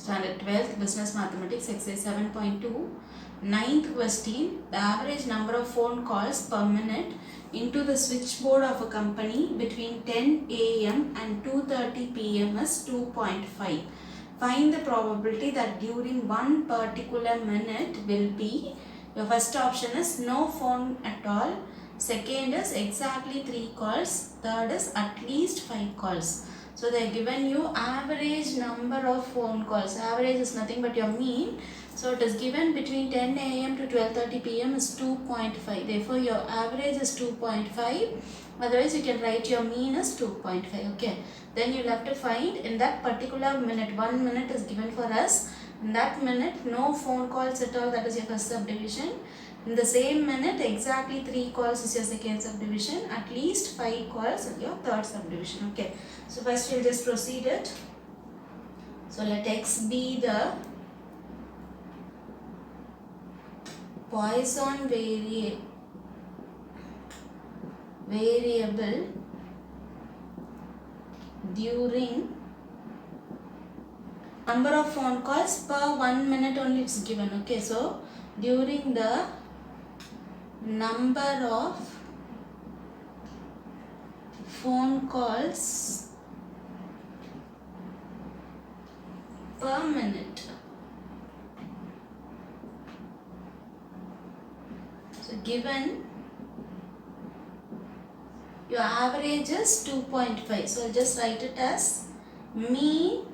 Standard 12th Business Mathematics Exercise 7.2. Ninth question. The average number of phone calls per minute into the switchboard of a company between 10 a.m. and 2:30 p.m. is 2.5. Find the probability that during one particular minute will be. Your first option is no phone at all. Second is exactly 3 calls. Third is at least 5 calls. So they are given you average number of phone calls. Average is nothing but your mean. So it is given between 10 a.m. to 12:30 p.m. is 2.5. Therefore your average is 2.5. Otherwise you can write your mean as 2.5. Okay. Then you'll have to find in that particular minute. 1 minute is given for us. In that minute no phone calls at all. That is your first subdivision. In the same minute, exactly 3 calls is your second subdivision. At least 5 calls is your third subdivision. Okay. So first we'll just proceed it. So let X be the Poisson variable during number of phone calls per 1 minute only it's given. Okay. So during the number of phone calls per minute. So given your average is 2.5. So I'll just write it as mean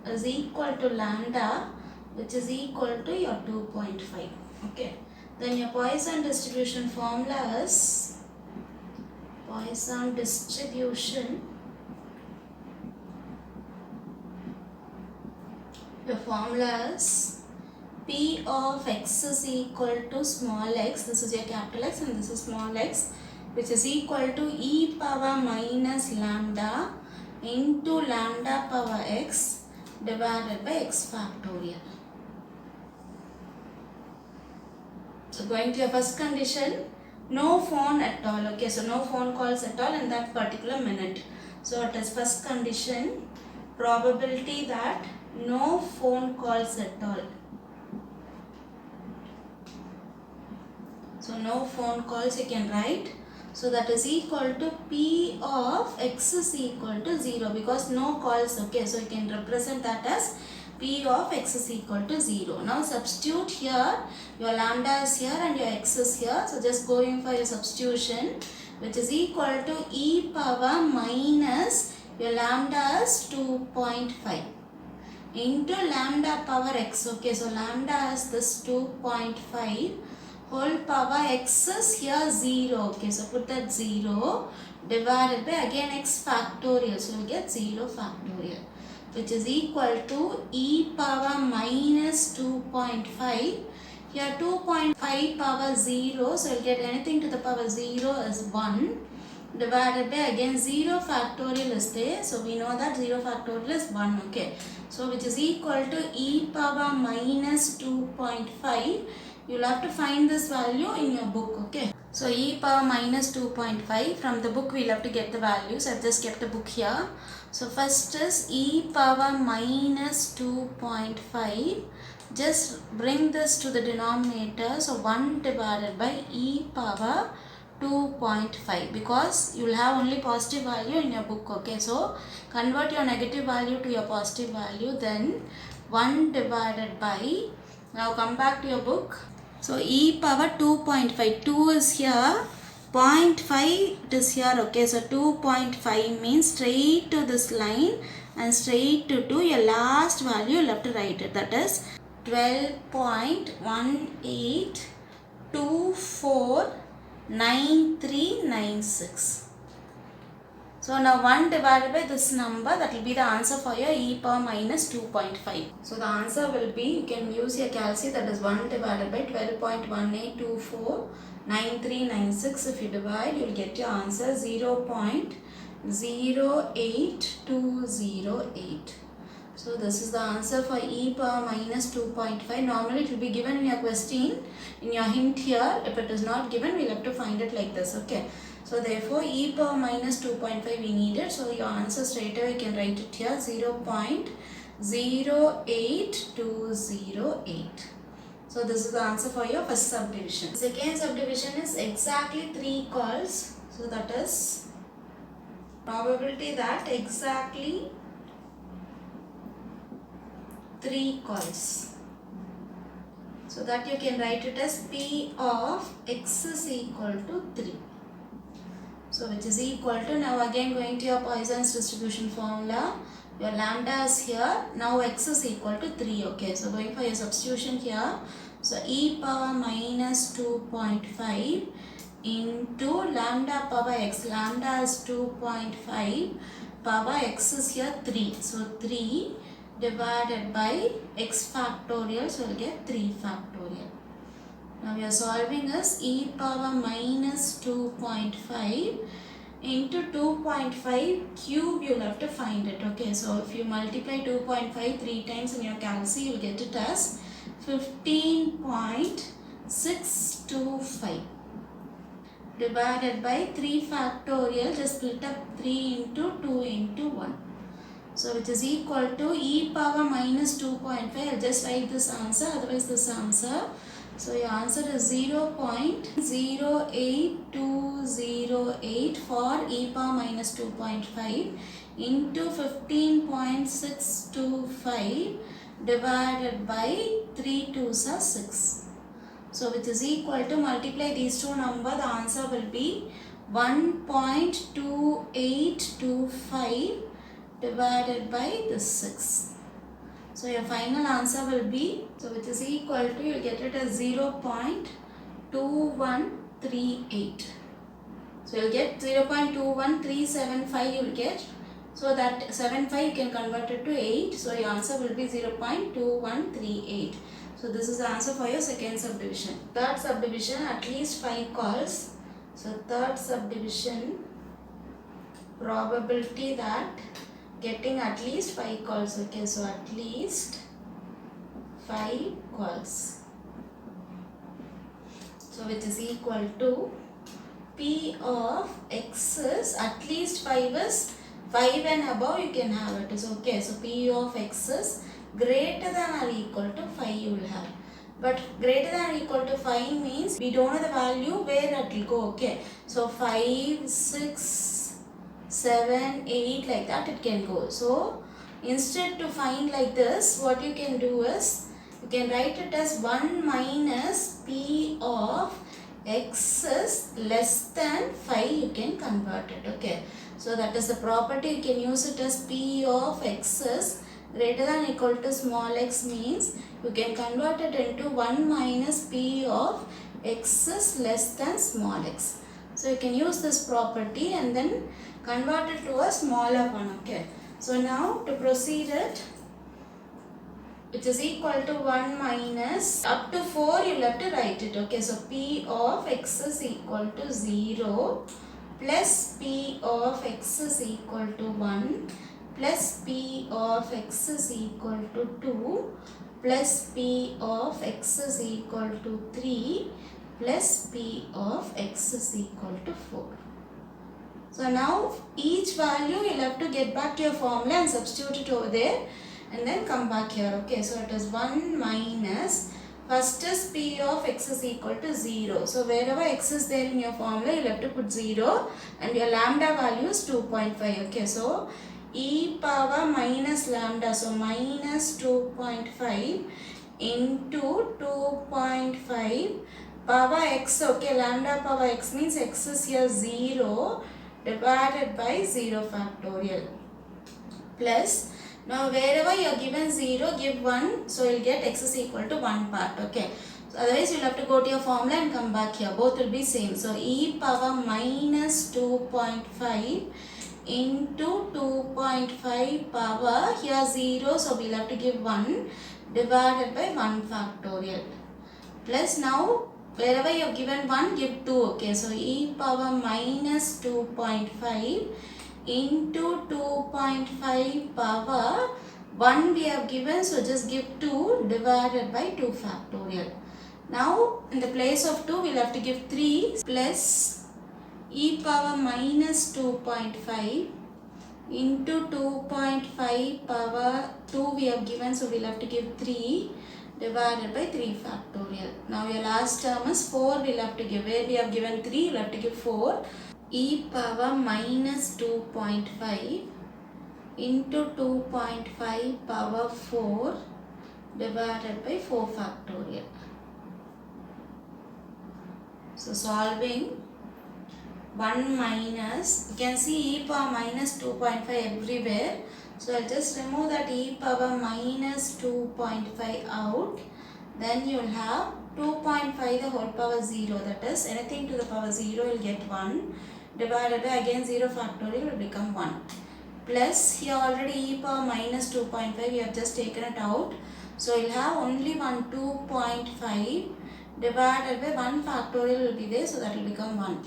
is equal to lambda, which is equal to your 2.5. Okay. Then your Poisson distribution formula is Poisson distribution. Your formula is P of x is equal to small x. This is your capital X and this is small x, which is equal to e power minus lambda into lambda power x divided by x factorial. So going to your first condition, no phone at all. Okay, so no phone calls at all in that particular minute. So it is first condition, probability that no phone calls at all. So no phone calls you can write. So that is equal to P of x is equal to 0 because no calls. Okay, so you can represent that as P of x is equal to 0. Now substitute here, your lambda is here and your x is here. So just going for your substitution, which is equal to e power minus your lambda is 2.5 into lambda power x. Okay, so lambda is this 2.5 whole power x is here 0. Okay, so put that 0 divided by again x factorial. So we get 0 factorial, which is equal to e power minus 2.5. Here 2.5 power 0. So you'll get anything to the power 0 is 1 divided by again 0 factorial is there. So we know that 0 factorial is 1. Okay. So which is equal to e power minus 2.5. You'll have to find this value in your book. Okay. So e power minus 2.5 from the book we'll have to get the values. I've just kept the book here. So first is e power minus 2.5. Just bring this to the denominator. So 1 divided by e power 2.5 because you will have only positive value in your book. Okay, so convert your negative value to your positive value, then 1 divided by, now come back to your book. So e power 2.5, 2 is here, 0.5 it is here. Okay, so 2.5 means straight to this line and straight to your last value you'll have to write it, that is 12.18249396. So now 1 divided by this number, that will be the answer for your e power minus 2.5. So the answer will be, you can use your calci, that is 1 divided by 12.18249396. If you divide, you will get your answer 0.08208. So this is the answer for e power minus 2.5. Normally it will be given in your question, in your hint here. If it is not given, we'll have to find it like this. Okay. So therefore e power minus 2.5 we needed. So your answer straight away you can write it here, 0.08208. 08208. So this is the answer for your first subdivision. Second subdivision is exactly 3 calls. So that is probability that exactly 3 calls. So that you can write it as P of x is equal to 3. So which is equal to, now again going to your Poisson's distribution formula. Your lambda is here. Now x is equal to 3. Okay. So going for your substitution here. So e power minus 2.5 into lambda power x. Lambda is 2.5. Power x is here 3. So 3 divided by x factorial. So we'll get 3 factorial. Now we are solving as e power minus 2.5 into 2.5 cube, you will have to find it. Okay, so if you multiply 2.5 3 times in your calci, you will get it as 15.625 divided by 3 factorial, just split up 3 into 2 into 1. So which is equal to e power minus 2.5. I'll just write this answer, otherwise this answer. So your answer is 0.08208 for e power minus 2.5 into 15.625 divided by 3 2s are 6. So which is equal to, multiply these two numbers, the answer will be 1.2825 divided by this 6. So your final answer will be, so which is equal to, you will get it as 0.2138. So you will get 0.21375 you will get. So that 75 you can convert it to 8. So your answer will be 0.2138. So this is the answer for your second subdivision. Third subdivision, at least 5 calls. So third subdivision, probability that getting at least 5 calls. Okay, so at least 5 calls. So which is equal to P of x is, at least 5 is 5 and above you can have it. Is okay. So P of x is greater than or equal to 5 you will have. But greater than or equal to 5 means we don't know the value where it will go. Okay. So 5, 6, 7, 8 like that it can go. So instead to find like this, what you can do is, you can write it as 1 minus P of x is less than 5, you can convert it. Okay. So that is the property, you can use it as P of x is greater than or equal to small x means you can convert it into 1 minus P of x is less than small x. So you can use this property and then convert it to a smaller one. Okay. So now to proceed it, which is equal to 1 minus, up to 4 you will have to write it. Okay. So P of x is equal to 0 plus P of x is equal to 1 plus P of x is equal to 2 plus P of x is equal to 3 plus P of x is equal to 4. So now each value you will have to get back to your formula and substitute it over there and then come back here. Okay, so it is 1 minus, first is P of x is equal to 0. So wherever x is there in your formula you will have to put 0 and your lambda value is 2.5. Okay, so e power minus lambda, so minus 2.5 into 2.5 power x. Okay, lambda power x means x is here 0 divided by 0 factorial plus, now wherever you are given 0 give 1, so you will get x is equal to 1 part. Okay, so otherwise you will have to go to your formula and come back here, both will be same. So e power minus 2.5 into 2.5 power here 0, so we will have to give 1 divided by 1 factorial plus, now wherever you have given 1 give 2. Okay, so e power minus 2.5 into 2.5 power 1 we have given, so just give 2 divided by 2 factorial. Now in the place of 2 we will have to give 3 plus e power minus 2.5 into 2.5 power 2 we have given, so we'll have to give 3 divided by 3 factorial. Now your last term is 4 we'll have to give. Where we have given 3, we'll have to give 4. E power minus 2.5 into 2.5 power 4 divided by 4 factorial. So solving 1 minus, you can see e power minus 2.5 everywhere. So I'll just remove that e power minus 2.5 out. Then you'll have 2.5 the whole power 0, that is anything to the power 0 will get 1 divided by again 0 factorial will become 1. Plus here already e power minus 2.5 we have just taken it out. So you'll have only 2.5 divided by 1 factorial will be there, so that will become 1.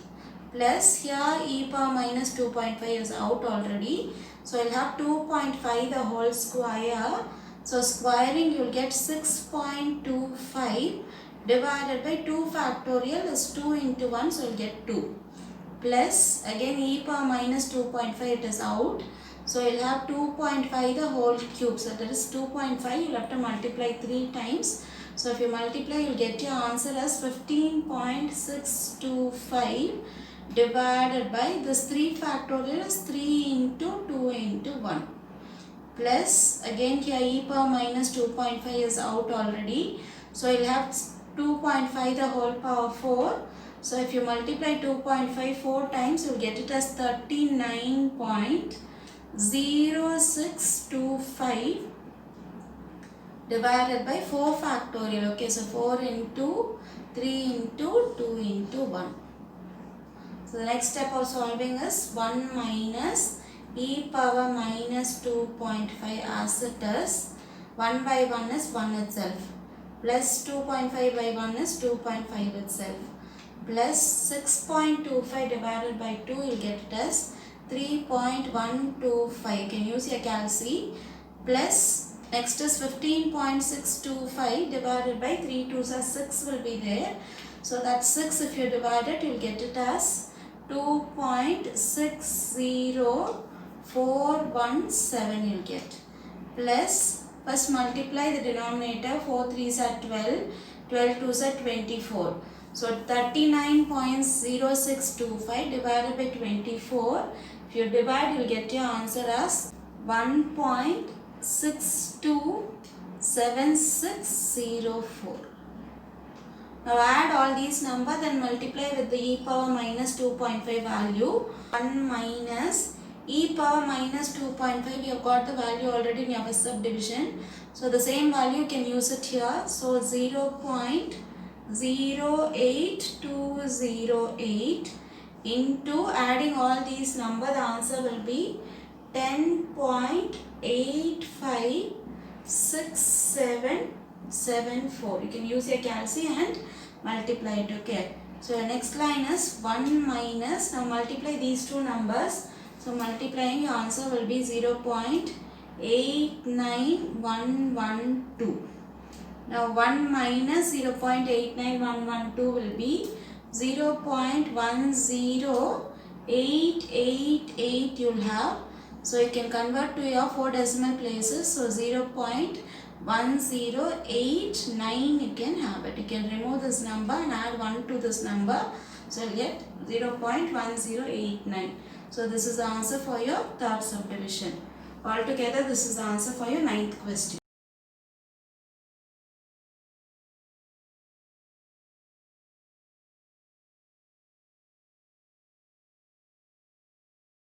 Plus here e power minus 2.5 is out already. So I'll have 2.5 the whole square. So squaring you will get 6.25 divided by 2 factorial is 2 into 1, so you'll get 2. Plus again e power minus 2.5 it is out. So you'll have 2.5 the whole cube. So that is 2.5 you'll have to multiply 3 times. So if you multiply you'll get your answer as 15.625 divided by this 3 factorial is 3 into 2 into 1. Plus again here e power minus 2.5 is out already. So you'll have 2.5 the whole power 4. So if you multiply 2.5 4 times, you'll get it as 39.0625 divided by 4 factorial. Okay, so 4 into 3 into 2 into 1. So the next step of solving is 1 minus e power minus 2.5 as it is. 1 by 1 is 1 itself. Plus 2.5 by 1 is 2.5 itself. Plus 6.25 divided by 2, you'll get it as 3.125. You can use your calci. Plus next is 15.625 divided by 3 2s are 6 will be there. So that's 6 if you divide it, you'll get it as 2.60417 you'll get. Plus first multiply the denominator, 4 3s are 12, 12 2s are 24. So 39.0625 divided by 24. If you divide, you'll get your answer as 1.627604. Now add all these numbers and multiply with the e power minus 2.5 value. 1 minus e power minus 2.5, you have got the value already in your first subdivision. So the same value you can use it here. So 0.08208 into adding all these numbers, the answer will be 10.856774. You can use your calci and multiply it. Okay. So next line is 1 minus, now multiply these two numbers. So multiplying, your answer will be 0.89112. Now 1 minus 0.89112 will be 0.10888 you'll have. So you can convert to your 4 decimal places. So 0.1089 you can have it. You can remove this number and add 1 to this number. So you'll get 0.1089. So this is the answer for your third subdivision. Altogether this is the answer for your ninth question.